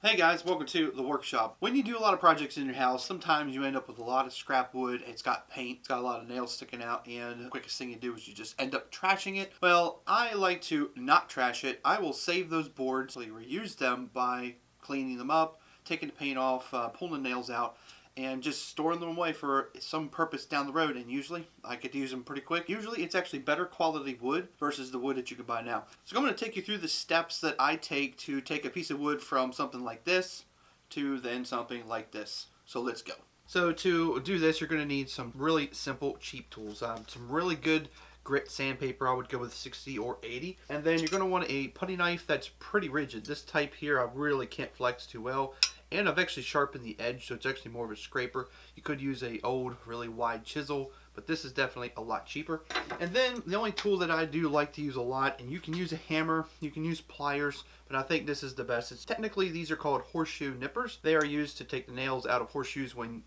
Hey guys, welcome to the workshop. When you do a lot of projects in your house, sometimes you end up with a lot of scrap wood. It's got paint, it's got a lot of nails sticking out, and the quickest thing you do is you just end up trashing it. Well, I like to not trash it. I will save those boards, so you reuse them by cleaning them up, taking the paint off, pulling the nails out, and just storing them away for some purpose down the road. And usually I could use them pretty quick. Usually it's actually better quality wood versus the wood that you can buy now. So I'm going to take you through the steps that I take to take a piece of wood from something like this to then something like this. So let's go. So to do this, you're going to need some really simple, cheap tools. Some really good grit sandpaper. I would go with 60 or 80. And then you're going to want a putty knife that's pretty rigid. This type here I really can't flex too well. And I've actually sharpened the edge, so it's actually more of a scraper. You could use a old, really wide chisel, but this is definitely a lot cheaper. And then the only tool that I do like to use a lot, and you can use a hammer, you can use pliers, but I think this is the best. It's technically, these are called horseshoe nippers. They are used to take the nails out of horseshoes when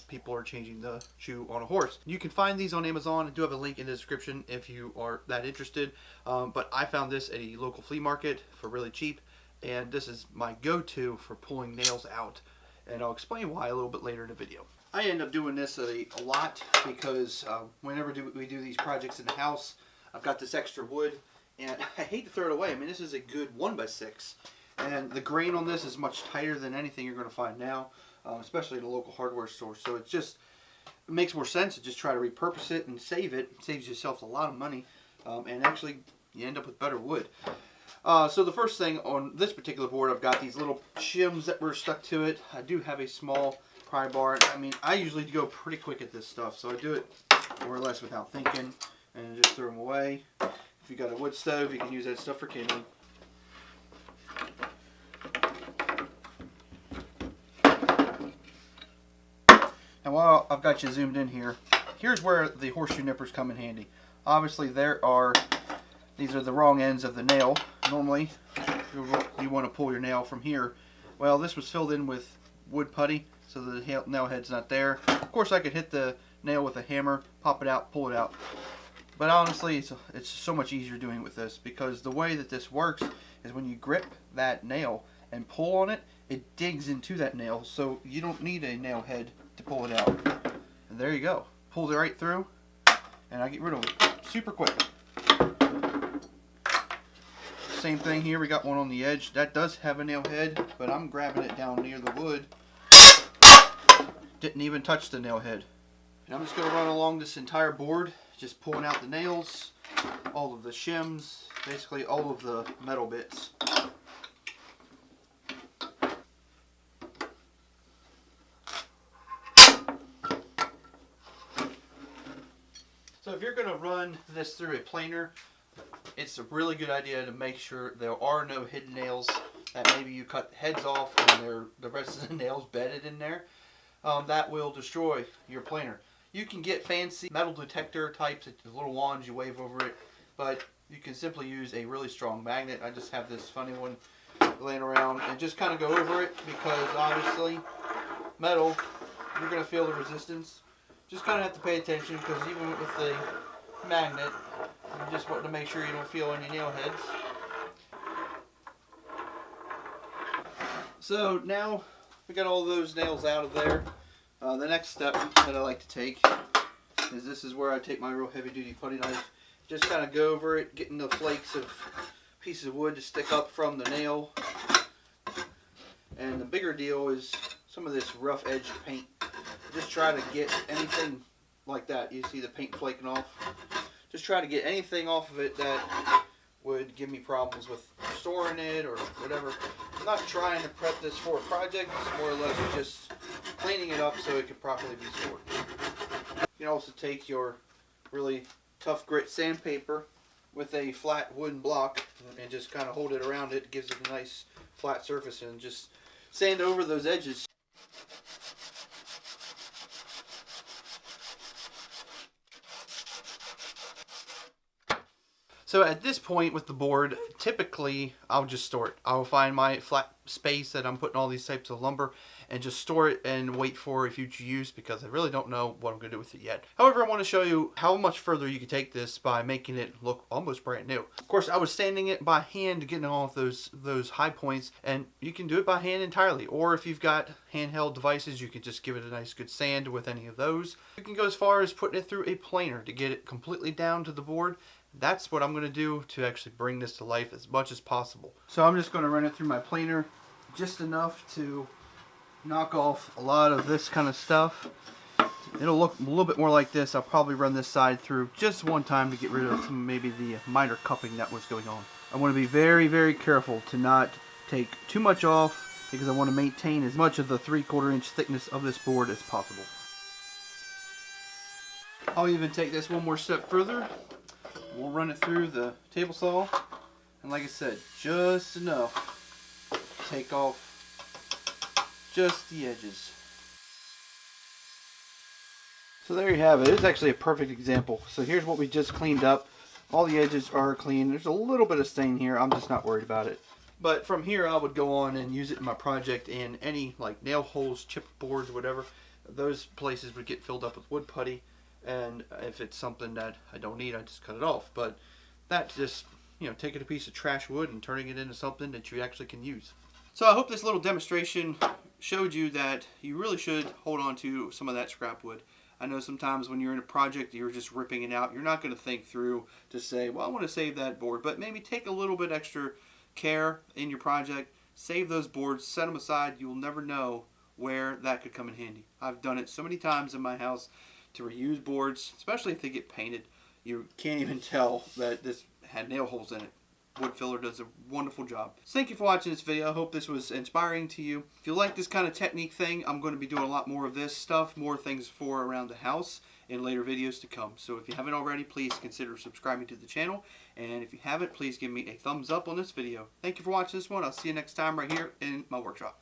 people are changing the shoe on a horse. You can find these on Amazon. I do have a link in the description if you are that interested. But I found this at a local flea market for really cheap. And this is my go-to for pulling nails out, and I'll explain why a little bit later in the video. I end up doing this a lot because whenever we do these projects in the house, I've got this extra wood, and I hate to throw it away. I mean, this is a good 1x6, and the grain on this is much tighter than anything you're going to find now, especially at a local hardware store. So it makes more sense to just try to repurpose it and save it. It saves yourself a lot of money, and actually you end up with better wood. So the first thing on this particular board, I've got these little shims that were stuck to it. I do have a small pry bar. I mean, I usually go pretty quick at this stuff, so I do it more or less without thinking and just throw them away. If you got a wood stove, you can use that stuff for kindling. Now while I've got you zoomed in here, here's where the horseshoe nippers come in handy. Obviously these are the wrong ends of the nail. Normally, you want to pull your nail from here. Well, this was filled in with wood putty, so the nail head's not there. Of course, I could hit the nail with a hammer, pop it out, pull it out. But honestly, it's so much easier doing it with this, because the way that this works is when you grip that nail and pull on it, it digs into that nail, so you don't need a nail head to pull it out. And there you go. Pulls it right through, and I get rid of it super quick. Same thing here, we got one on the edge. That does have a nail head, but I'm grabbing it down near the wood. Didn't even touch the nail head. And I'm just going to run along this entire board, just pulling out the nails, all of the shims, basically all of the metal bits. So if you're going to run this through a planer, it's a really good idea to make sure there are no hidden nails, that maybe you cut the heads off and the rest of the nails bedded in there. That will destroy your planer. You can get fancy metal detector types, the little wands you wave over it, but you can simply use a really strong magnet. I just have this funny one laying around and just kind of go over it, because obviously metal, you're going to feel the resistance. Just kind of have to pay attention, because even with the magnet, you just want to make sure you don't feel any nail heads. So now we got all those nails out of there. The next step that I like to take is this is where I take my real heavy duty putty knife. Just kind of go over it, getting the flakes of pieces of wood to stick up from the nail. And the bigger deal is some of this rough edge paint. Just try to get anything like that. You see the paint flaking off. Just try to get anything off of it that would give me problems with storing it or whatever. I'm not trying to prep this for a project. It's more or less just cleaning it up so it can properly be stored. You can also take your really tough grit sandpaper with a flat wooden block and just kind of hold it around it. It gives it a nice flat surface, and just sand over those edges. So at this point with the board, typically I'll just store it. I'll find my flat space that I'm putting all these types of lumber and just store it and wait for a future use, because I really don't know what I'm going to do with it yet. However, I want to show you how much further you can take this by making it look almost brand new. Of course, I was sanding it by hand, getting all of those high points, and you can do it by hand entirely. Or if you've got handheld devices, you can just give it a nice good sand with any of those. You can go as far as putting it through a planer to get it completely down to the board. That's what I'm going to do to actually bring this to life as much as possible. So I'm just going to run it through my planer just enough to knock off a lot of this kind of stuff. It'll look a little bit more like this. I'll probably run this side through just one time to get rid of some, maybe the minor cupping that was going on. I want to be very, very careful to not take too much off, because I want to maintain as much of the 3/4 inch thickness of this board as possible. I'll even take this one more step further. We'll run it through the table saw, and like I said, just enough to take off just the edges. So there you have it. It's actually a perfect example. So here's what we just cleaned up. All the edges are clean. There's a little bit of stain here. I'm just not worried about it. But from here, I would go on and use it in my project, in any like nail holes, chipped boards, whatever. Those places would get filled up with wood putty. And if it's something that I don't need, I just cut it off. But that's just, taking a piece of trash wood and turning it into something that you actually can use. So I hope this little demonstration showed you that you really should hold on to some of that scrap wood. I know sometimes when you're in a project, you're just ripping it out. You're not going to think through to say, well, I want to save that board. But maybe take a little bit extra care in your project. Save those boards. Set them aside. You will never know where that could come in handy. I've done it so many times in my house to reuse boards, especially if they get painted. You can't even tell that this had nail holes in it. Wood filler does a wonderful job. So thank you for watching this video. I hope this was inspiring to you. If you like this kind of technique thing, I'm going to be doing a lot more of this stuff, more things for around the house in later videos to come. So if you haven't already, please consider subscribing to the channel. And if you haven't, please give me a thumbs up on this video. Thank you for watching this one. I'll see you next time right here in my workshop.